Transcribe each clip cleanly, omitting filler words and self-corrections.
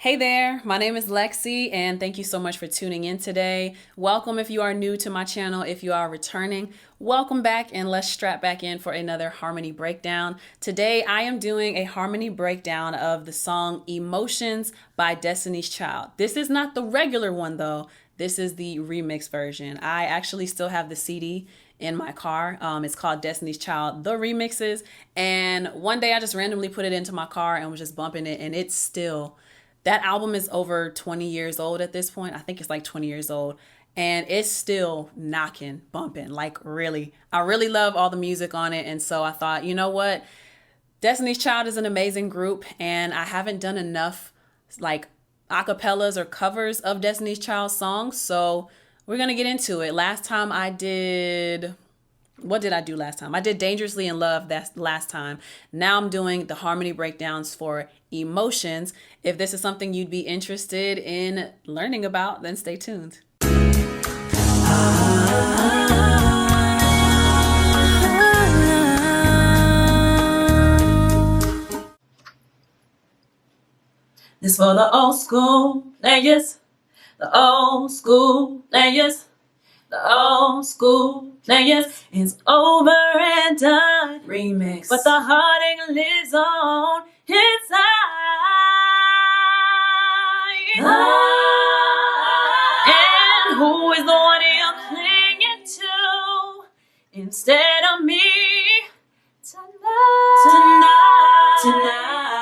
Hey there, my name is LexC and thank you so much for tuning in today. Welcome if you are new to my channel. If you are returning, welcome back and let's strap back in for another harmony breakdown. Today I am doing a harmony breakdown of the song Emotions by Destiny's Child. This is not the regular one though. This is the remix version. I actually still have the CD in my car. It's called Destiny's Child, The Remixes. And one day I just randomly put it into my car and was just bumping it, and it's still... That album is over 20 years old at this point. I think it's like 20 years old. And it's still knocking, bumping, like really. I really love all the music on it. And so I thought, you know what? Destiny's Child is an amazing group. And I haven't done enough like acapellas or covers of Destiny's Child songs. So we're going to get into it. Last time I did... What did I do last time? I did Dangerously in Love that's last time. Now I'm doing the harmony breakdowns for Emotions. If this is something you'd be interested in learning about, then stay tuned. This for the old school players, the old school players. The old school players is over and done. Remix. But the heartache lives on inside. And who is the one you're clinging to instead of me? Tonight.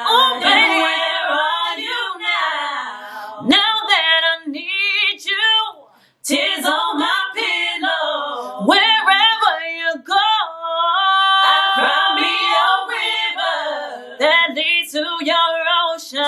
Oh, baby, where are you now? Now that I need you, tears on my pillow. Wherever you go, I cry me a river that leads to your ocean.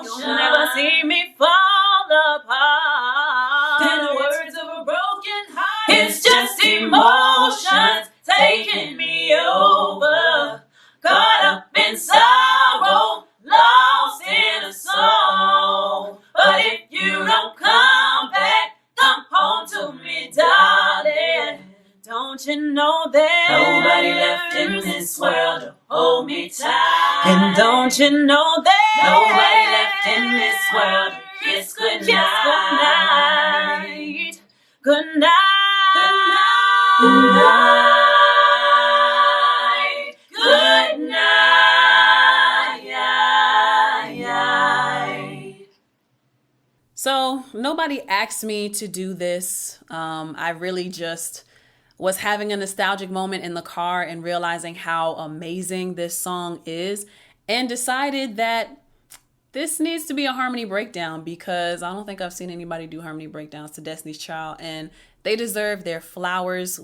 You'll never see me fall apart. In the words of a broken heart, it's just emotions taking me over. Caught up in sorrow, lost in a song. But if you don't come back, come home to me, darling. Don't you know there's nobody left in this world to hold me tight? And don't you know there's nobody left in this world to kiss goodnight? Good night. Good night. Good night. So nobody asked me to do this. I really just was having a nostalgic moment in the car and realizing how amazing this song is, and decided that this needs to be a harmony breakdown because I don't think I've seen anybody do harmony breakdowns to Destiny's Child, and they deserve their flowers.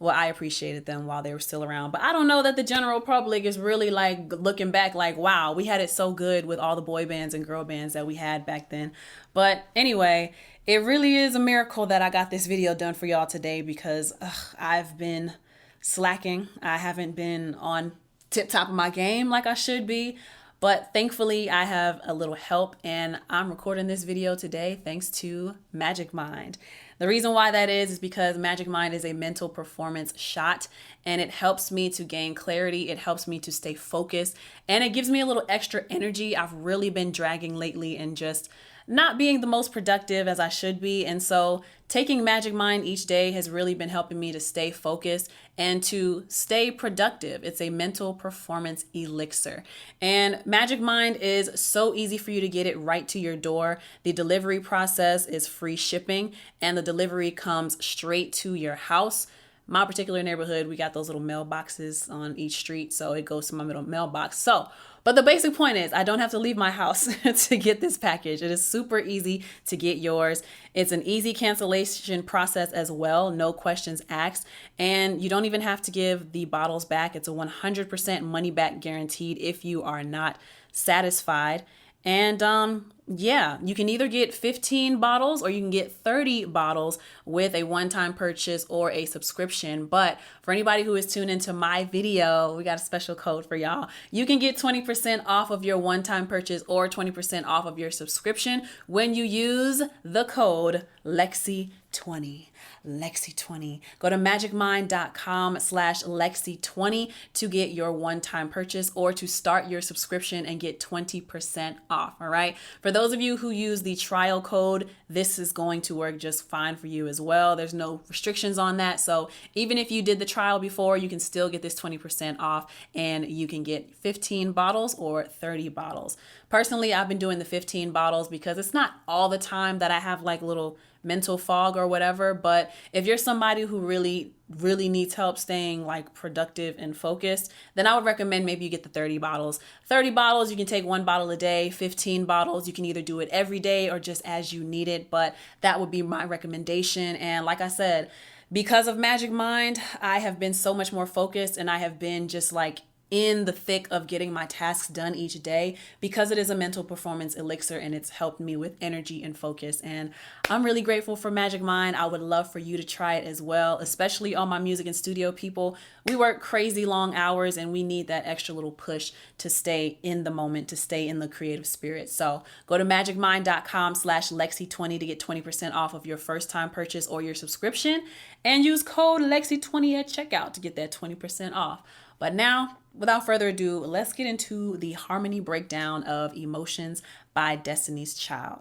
I appreciated them while they were still around, but I don't know that the general public is really like looking back like, wow, we had it so good with all the boy bands and girl bands that we had back then. But anyway, it really is a miracle that I got this video done for y'all today because I've been slacking. I haven't been on tip top of my game like I should be, but thankfully I have a little help and I'm recording this video today thanks to Magic Mind. The reason why that is because Magic Mind is a mental performance shot, and it helps me to gain clarity. It helps me to stay focused, and it gives me a little extra energy. I've really been dragging lately and just not being the most productive as I should be. And so taking Magic Mind each day has really been helping me to stay focused and to stay productive. It's a mental performance elixir. And Magic Mind is so easy for you to get it right to your door. The delivery process is free shipping, and the delivery comes straight to your house. My particular neighborhood, we got those little mailboxes on each street, so it goes to my middle mailbox. But the basic point is I don't have to leave my house to get this package. It is super easy to get yours. It's an easy cancellation process as well. No questions asked. And you don't even have to give the bottles back. It's a 100% money back guaranteed if you are not satisfied. And Yeah, you can either get 15 bottles or you can get 30 bottles with a one-time purchase or a subscription. But for anybody who is tuned into my video, we got a special code for y'all. You can get 20% off of your one-time purchase or 20% off of your subscription when you use the code LexC20. LexC20. Go to magicmind.com/LexC20 to get your one-time purchase or to start your subscription and get 20% off. All right. For those of you who use the trial code, this is going to work just fine for you as well. There's no restrictions on that. So even if you did the trial before, you can still get this 20% off and you can get 15 bottles or 30 bottles. Personally, I've been doing the 15 bottles because it's not all the time that I have like little mental fog or whatever. But if you're somebody who really needs help staying like productive and focused, then I would recommend maybe you get the 30 bottles. 30 bottles, you can take one bottle a day. 15 bottles, you can either do it every day or just as you need it. But that would be my recommendation. And like I said, because of Magic Mind, I have been so much more focused and I have been just like in the thick of getting my tasks done each day because it is a mental performance elixir and it's helped me with energy and focus. And I'm really grateful for Magic Mind. I would love for you to try it as well, especially all my music and studio people. We work crazy long hours and we need that extra little push to stay in the moment, to stay in the creative spirit. So go to magicmind.com/Lexi20 to get 20% off of your first time purchase or your subscription and use code Lexi20 at checkout to get that 20% off. But now, without further ado, let's get into the harmony breakdown of Emotions by Destiny's Child.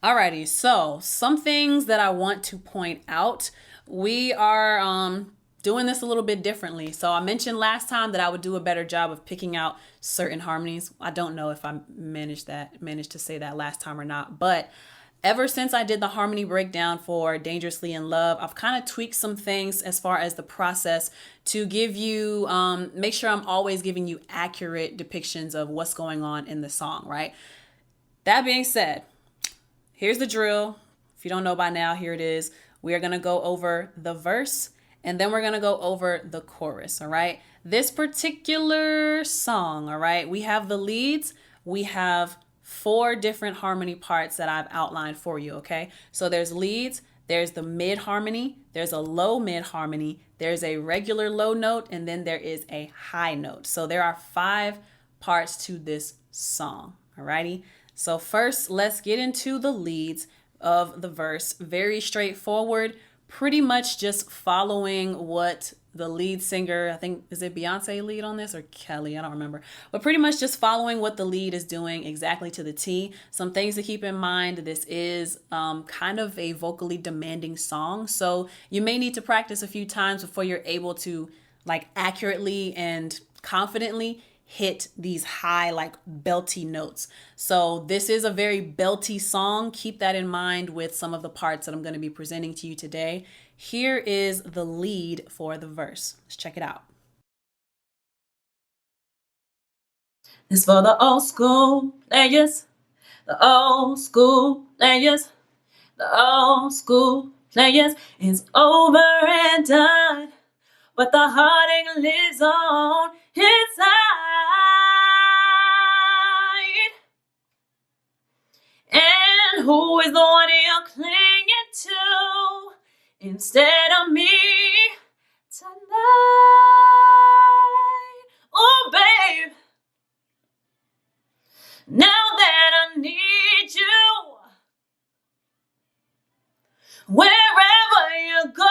Alrighty, so some things that I want to point out. We are doing this a little bit differently. So I mentioned last time that I would do a better job of picking out certain harmonies. I don't know if I managed to say that last time or not, but ever since I did the harmony breakdown for Dangerously in Love, I've kind of tweaked some things as far as the process to give you, make sure I'm always giving you accurate depictions of what's going on in the song, right? That being said, here's the drill. If you don't know by now, here it is. We are going to go over the verse and then we're going to go over the chorus, all right? This particular song, all right, we have the leads, we have 4 different harmony parts that I've outlined for you, okay? So there's leads, there's the mid harmony, there's a low mid harmony, there's a regular low note, and then there is a high note. So there are 5 parts to this song, alrighty? So first, let's get into the leads of the verse. Very straightforward, pretty much just following what the lead singer, I think, is it Beyonce lead on this or Kelly? I don't remember. But pretty much just following what the lead is doing exactly to the T. Some things to keep in mind. This is kind of a vocally demanding song. So you may need to practice a few times before you're able to like accurately and confidently hit these high like belty notes. So this is a very belty song. Keep that in mind with some of the parts that I'm going to be presenting to you today. Here is the lead for the verse. Let's check it out. It's for the old school players, the old school players, the old school players. It's over and done, but the heartache lives on inside. And who is the one you're clinging to instead of me tonight? Oh, babe, now that I need you, wherever you go,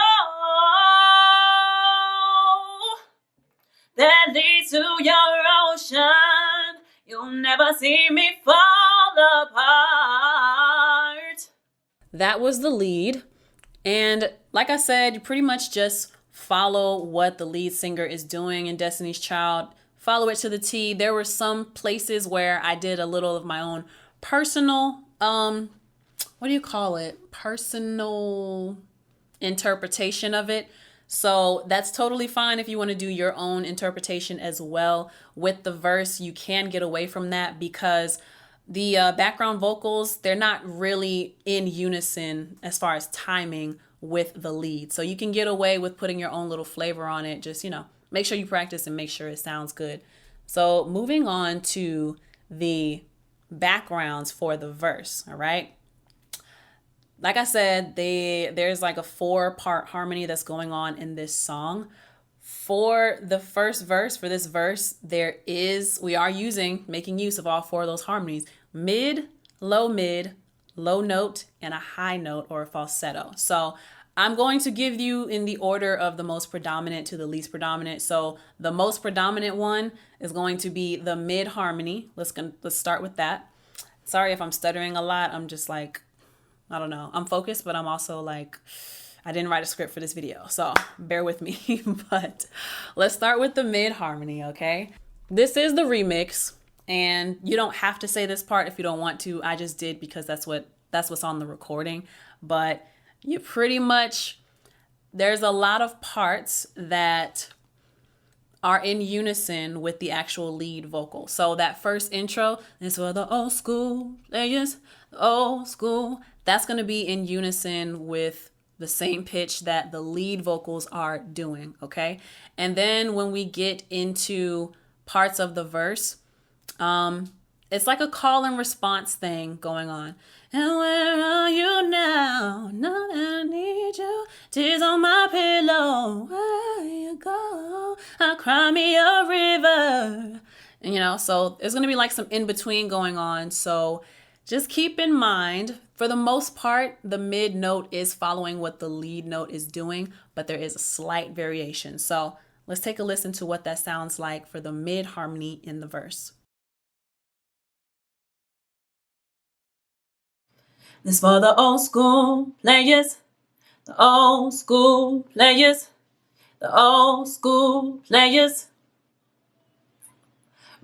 that leads to your ocean, you'll never see me fall apart. That was the lead. And like I said, you pretty much just follow what the lead singer is doing in Destiny's Child. Follow it to the T. There were some places where I did a little of my own personal, what do you call it? Personal interpretation of it. So that's totally fine if you want to do your own interpretation as well. With the verse, you can get away from that because the background vocals, they're not really in unison as far as timing with the lead. So you can get away with putting your own little flavor on it. Just, make sure you practice and make sure it sounds good. So moving on to the backgrounds for the verse, all right? Like I said, there's like a 4-part harmony that's going on in this song. For the first verse, for this verse, we are making use of all 4 of those harmonies: mid, low, low note, and a high note or a falsetto. So I'm going to give you in the order of the most predominant to the least predominant. So the most predominant one is going to be the mid harmony. Let's start with that. Sorry if I'm stuttering a lot. I'm just like, I don't know. I'm focused, but I'm also like, I didn't write a script for this video, so bear with me. But let's start with the mid harmony, okay? This is the remix, and you don't have to say this part if you don't want to. I just did because that's what's on the recording. But you pretty much, there's a lot of parts that are in unison with the actual lead vocal. So that first intro is for the old school players, old school. That's going to be in unison with the same pitch that the lead vocals are doing, okay? And then when we get into parts of the verse, it's like a call and response thing going on. And where are you now? Now that I need you, tears on my pillow. Where you go? I cry me a river. And so there's gonna be like some in between going on. So just keep in mind, for the most part, the mid note is following what the lead note is doing, but there is a slight variation. So let's take a listen to what that sounds like for the mid harmony in the verse. This for the old school players, the old school players, the old school players.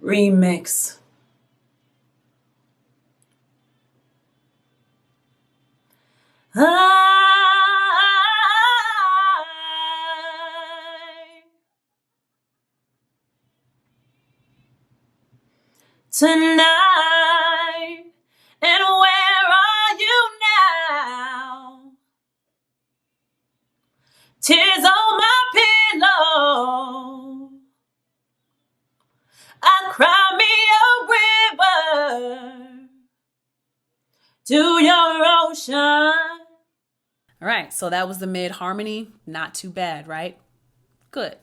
Remix. Tonight, and where are you now? Tears on my pillow. I cry me a river to your ocean. All right, so that was the mid harmony. Not too bad, right? Good.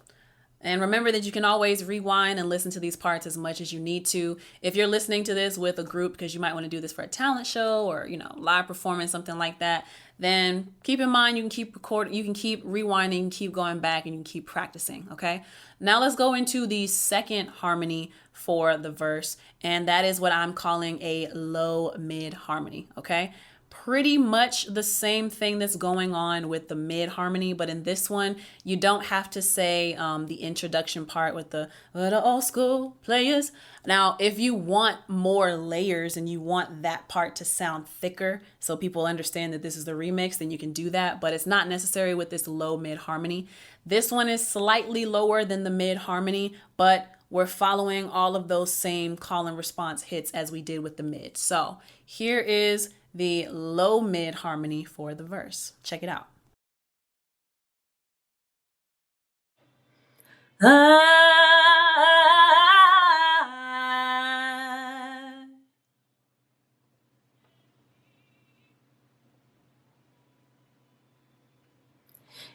And remember that you can always rewind and listen to these parts as much as you need to. If you're listening to this with a group, because you might want to do this for a talent show or, live performance, something like that, then keep in mind you can keep recording, you can keep rewinding, keep going back, and you can keep practicing, okay? Now let's go into the second harmony for the verse, and that is what I'm calling a low mid harmony, okay? Pretty much the same thing that's going on with the mid harmony, but in this one, you don't have to say the introduction part with the old school players. Now, if you want more layers and you want that part to sound thicker so people understand that this is the remix, then you can do that, but it's not necessary with this low mid harmony. This one is slightly lower than the mid harmony, but we're following all of those same call and response hits as we did with the mid. So here is the low mid harmony for the verse. Check it out.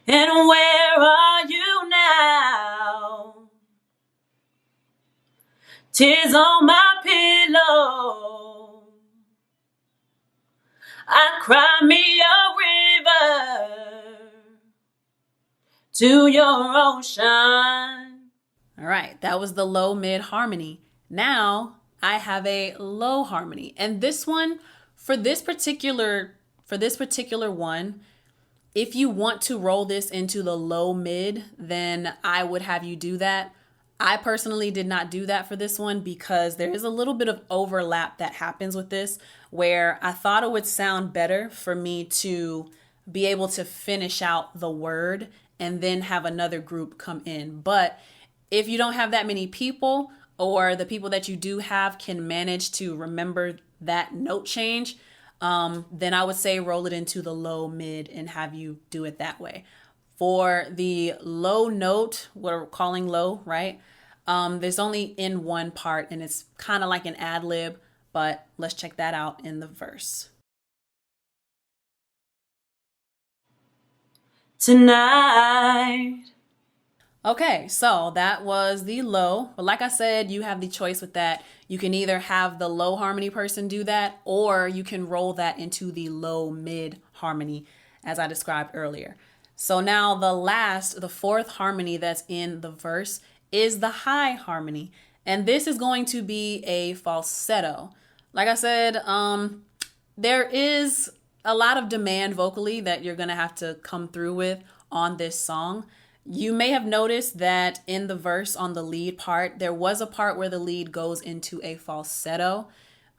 And where are you now? Tears on my pillow. I cry me a river to your ocean. All right, that was the low mid harmony. Now I have a low harmony, and this one, for this particular one, if you want to roll this into the low mid, then I would have you do that. I personally did not do that for this one because there is a little bit of overlap that happens with this, where I thought it would sound better for me to be able to finish out the word and then have another group come in. But if you don't have that many people, or the people that you do have can manage to remember that note change, then I would say roll it into the low mid and have you do it that way. For the low note, what we're calling low, right? There's only in one part, and it's kind of like an ad lib, but let's check that out in the verse. Tonight. Okay, so that was the low. But like I said, you have the choice with that. You can either have the low harmony person do that, or you can roll that into the low mid harmony, as I described earlier. So now the fourth harmony that's in the verse is the high harmony. And this is going to be a falsetto. Like I said, there is a lot of demand vocally that you're going to have to come through with on this song. You may have noticed that in the verse on the lead part, there was a part where the lead goes into a falsetto.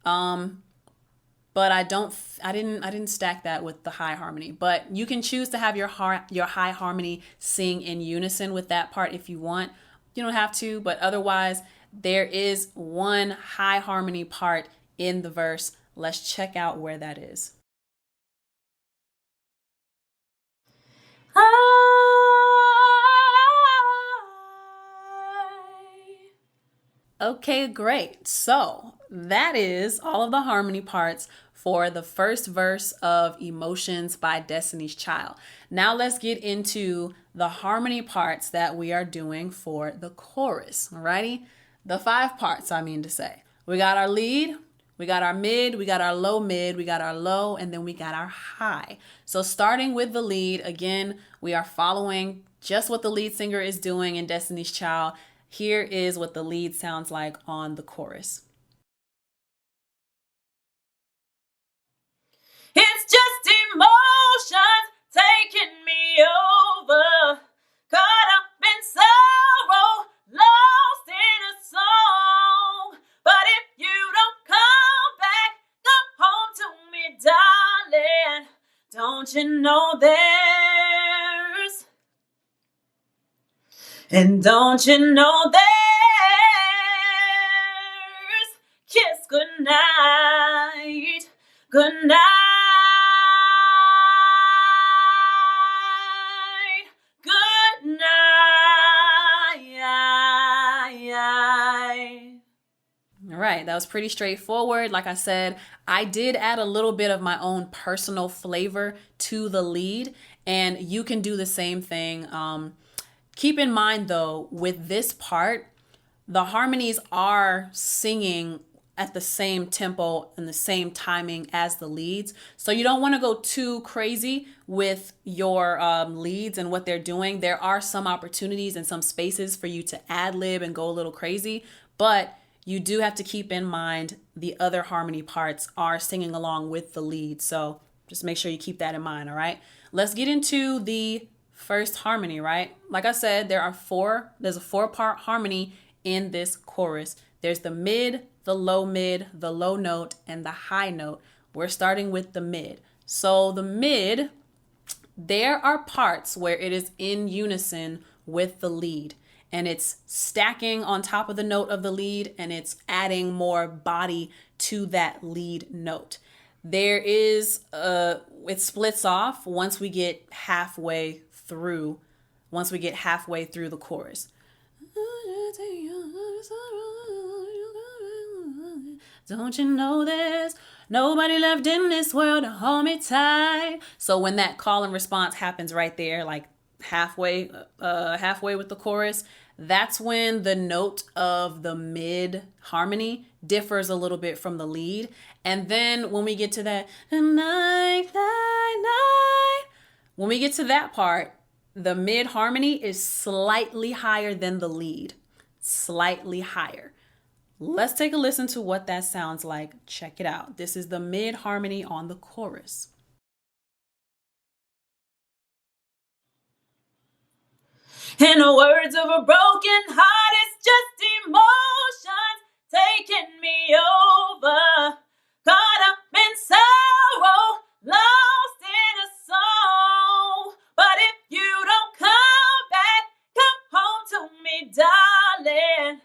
But I didn't stack that with the high harmony. But you can choose to have your high harmony sing in unison with that part if you want. You don't have to, but otherwise there is one high harmony part in the verse. Let's check out where that is. Okay, great. So that is all of the harmony parts for the first verse of Emotions by Destiny's Child. Now let's get into the harmony parts that we are doing for the chorus. Alrighty? The 5 parts, I mean to say. We got our lead, we got our mid, we got our low mid, we got our low, and then we got our high. So starting with the lead, again, we are following just what the lead singer is doing in Destiny's Child. Here is what the lead sounds like on the chorus. It's just emotions taking me over. Caught up in sorrow, lost in a song. But if you don't come back, come home to me, darling. Don't you know there's... And don't you know there's... Kiss goodnight, goodnight, goodnight. All right, that was pretty straightforward. Like I said, I did add a little bit of my own personal flavor to the lead, and you can do the same thing. Keep in mind, though, with this part, the harmonies are singing at the same tempo and the same timing as the leads. So you don't want to go too crazy with your leads and what they're doing. There are some opportunities and some spaces for you to ad lib and go a little crazy, but you do have to keep in mind the other harmony parts are singing along with the lead. So just make sure you keep that in mind, all right? Let's get into the first harmony, right? Like I said, there's a 4-part harmony in this chorus. There's the mid, the low note, and the high note. We're starting with the mid. So the mid, there are parts where it is in unison with the lead, and it's stacking on top of the note of the lead, and it's adding more body to that lead note. There is it splits off once we get halfway through the chorus. Don't you know there's nobody left in this world to hold me tight? So when that call and response happens right there, like halfway with the chorus, that's when the note of the mid harmony differs a little bit from the lead. And then when we get to that night, when we get to that part, the mid harmony is slightly higher than the lead. Slightly higher. Let's take a listen to what that sounds like. Check it out. This is the mid harmony on the chorus. In the words of a broken heart, it's just emotions taking me over. Caught up in sorrow, lost in a song. But if you don't come back, come home to me, darling.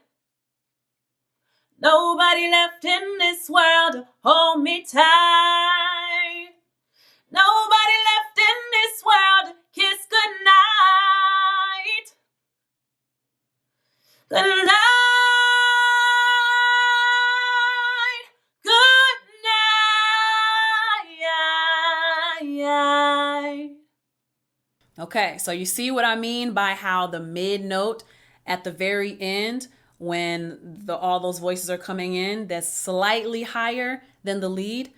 Nobody left in this world to hold me tight. Nobody left in this world to kiss goodnight. Good night. Good night. Okay, so you see what I mean by how the mid note at the very end, when all those voices are coming in, that's slightly higher than the lead.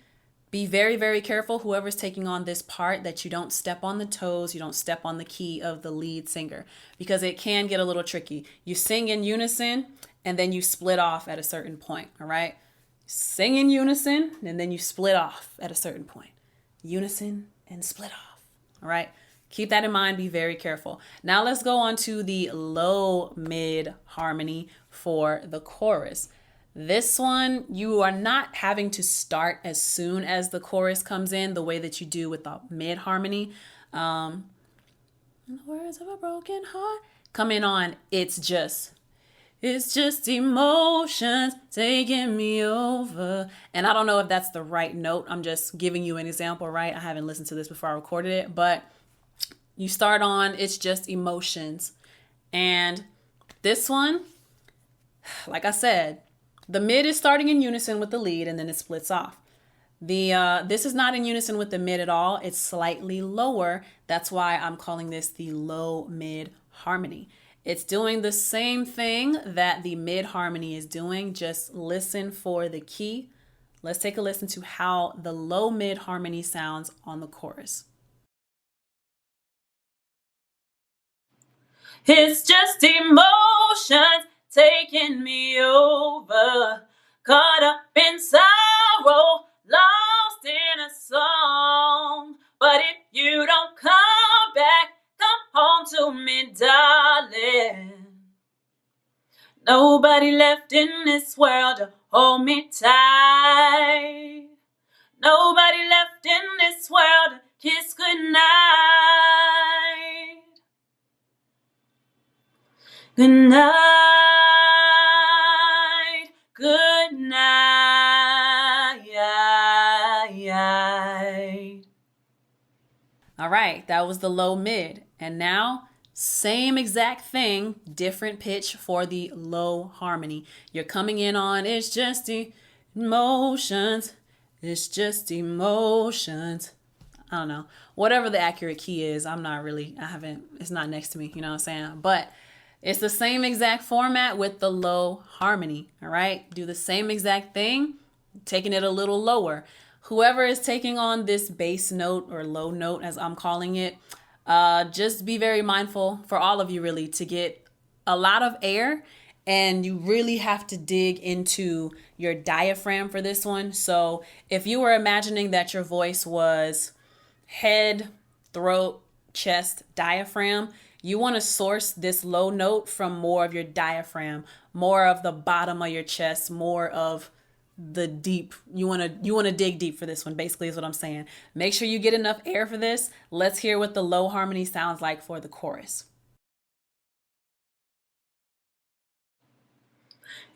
Be very, very careful, whoever's taking on this part, that you don't step on the toes, you don't step on the key of the lead singer, because it can get a little tricky. You sing in unison and then you split off at a certain point, all right? Sing in unison and then you split off at a certain point. Unison and split off, all right? Keep that in mind. Be very careful. Now let's go on to the low mid harmony for the chorus. This one, you are not having to start as soon as the chorus comes in the way that you do with the mid harmony. In the words of a broken heart, coming on, it's just emotions taking me over. And I don't know if that's the right note. I'm just giving you an example, right? I haven't listened to this before I recorded it, but you start on, it's just emotions. And this one, like I said, the mid is starting in unison with the lead and then it splits off. This is not in unison with the mid at all. It's slightly lower. That's why I'm calling this the low mid harmony. It's doing the same thing that the mid harmony is doing. Just listen for the key. Let's take a listen to how the low mid harmony sounds on the chorus. It's just emotions taking me over, caught up in sorrow, lost in a song. But if you don't come back, come home to me, darling. Nobody left in this world to hold me tight. Nobody left in this world to kiss goodnight. Good night, good night. All right, that was the low mid. And now, same exact thing, different pitch for the low harmony. You're coming in on, it's just emotions, it's just emotions. I don't know. Whatever the accurate key is, it's not next to me, you know what I'm saying? But it's the same exact format with the low harmony, all right? Do the same exact thing, taking it a little lower. Whoever is taking on this bass note or low note, as I'm calling it, just be very mindful, for all of you really, to get a lot of air, and you really have to dig into your diaphragm for this one. So if you were imagining that your voice was head, throat, chest, diaphragm, you want to source this low note from more of your diaphragm, more of the bottom of your chest, more of the deep. You want to dig deep for this one, basically, is what I'm saying. Make sure you get enough air for this. Let's hear what the low harmony sounds like for the chorus.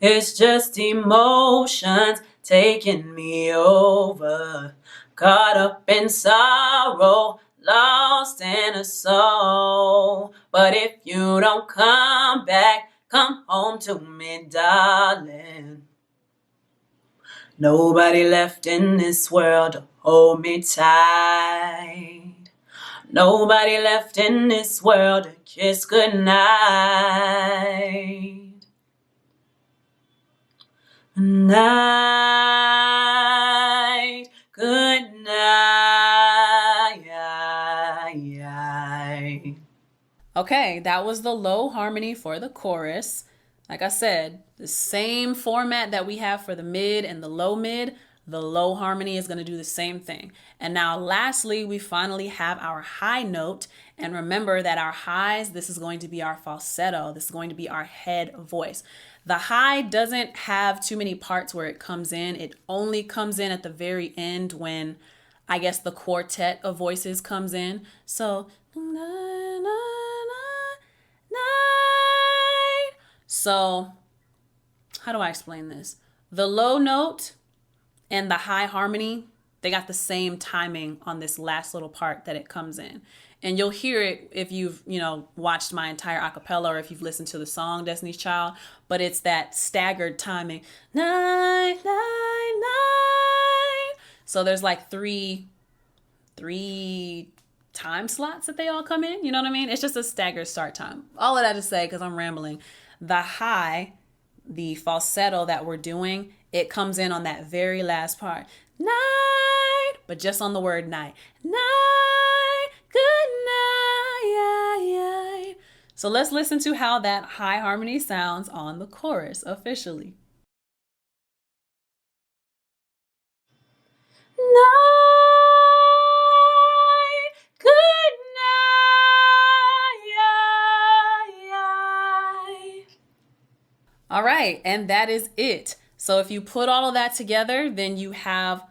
It's just emotions taking me over, caught up in sorrow, lost in a song. But if you don't come back, come home to me, darling. Nobody left in this world to hold me tight. Nobody left in this world to kiss goodnight. Night, good night. Okay, that was the low harmony for the chorus. Like I said, the same format that we have for the mid and the low harmony is going to do the same thing. And now lastly, we finally have our high note. And remember that our highs, this is going to be our falsetto. This is going to be our head voice. The high doesn't have too many parts where it comes in. It only comes in at the very end when, I guess, the quartet of voices comes in. So, so how do I explain this? The low note and the high harmony, they got the same timing on this last little part that it comes in. And you'll hear it if you've, watched my entire acapella or if you've listened to the song Destiny's Child, but it's that staggered timing. Night, night, night. So there's like three time slots that they all come in. You know what I mean? It's just a staggered start time. All of that to say, because I'm rambling, the high, the falsetto that we're doing, it comes in on that very last part. Night, but just on the word night. Night, good night. So let's listen to how that high harmony sounds on the chorus officially. Night, good night. All right, and that is it. So if you put all of that together, then you have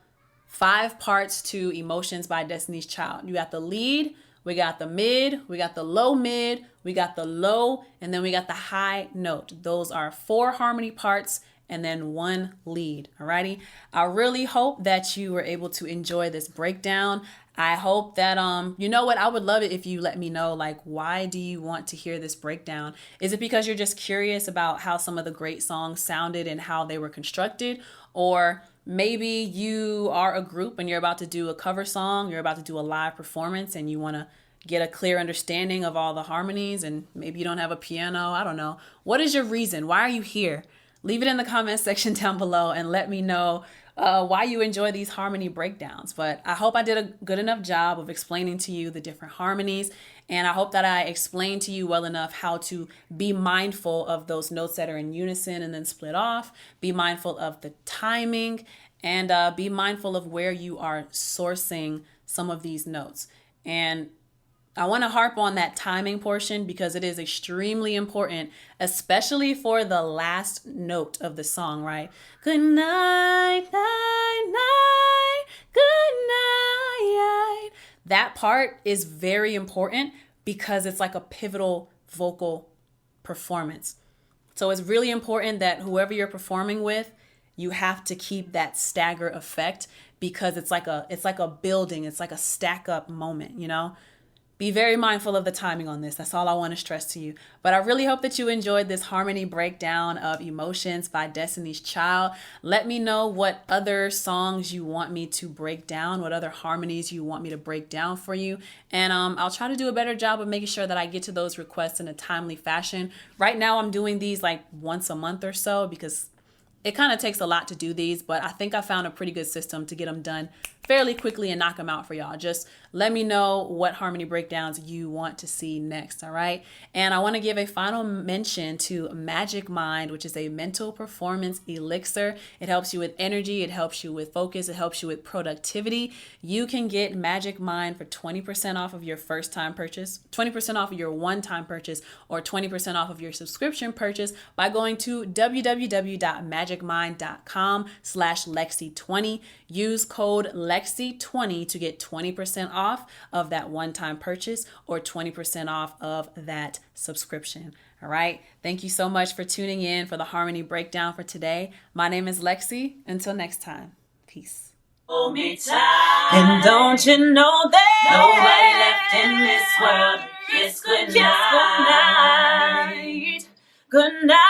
5 parts to Emotions by Destiny's Child. You got the lead, we got the mid, we got the low mid, we got the low, and then we got the high note. Those are 4 harmony parts and then 1 lead. Alrighty. I really hope that you were able to enjoy this breakdown. I hope that, you know what? I would love it if you let me know, like, why do you want to hear this breakdown? Is it because you're just curious about how some of the great songs sounded and how they were constructed? Or maybe you are a group and you're about to do a cover song, you're about to do a live performance, and you want to get a clear understanding of all the harmonies, and maybe you don't have a piano. I don't know. What is your reason? Why are you here? Leave it in the comment section down below and let me know why you enjoy these harmony breakdowns. But I hope I did a good enough job of explaining to you the different harmonies. And I hope that I explained to you well enough how to be mindful of those notes that are in unison and then split off. Be mindful of the timing, and be mindful of where you are sourcing some of these notes. And I want to harp on that timing portion because it is extremely important, especially for the last note of the song, right? Good night, night, night, good night. That part is very important because it's like a pivotal vocal performance. So it's really important that whoever you're performing with, you have to keep that stagger effect because it's like a building, it's like a stack up moment, Be very mindful of the timing on this. That's all I want to stress to you. But I really hope that you enjoyed this harmony breakdown of Emotions by Destiny's Child. Let me know what other songs you want me to break down, what other harmonies you want me to break down for you. And I'll try to do a better job of making sure that I get to those requests in a timely fashion. Right now, I'm doing these like once a month or so because it kind of takes a lot to do these, but I think I found a pretty good system to get them done fairly quickly and knock them out for y'all. Just let me know what harmony breakdowns you want to see next, all right? And I want to give a final mention to Magic Mind, which is a mental performance elixir. It helps you with energy, it helps you with focus, it helps you with productivity. You can get Magic Mind for 20% off of your first time purchase, 20% off of your one-time purchase, or 20% off of your subscription purchase by going to www.magicmind.com/LexC20. Use code LexC20 to get 20% off of that one-time purchase or 20% off of that subscription. All right. Thank you so much for tuning in for the harmony breakdown for today. My name is Lexi. Until next time. Peace. Hold me tight. And don't you know that nobody left in this world? It's good night. Good night.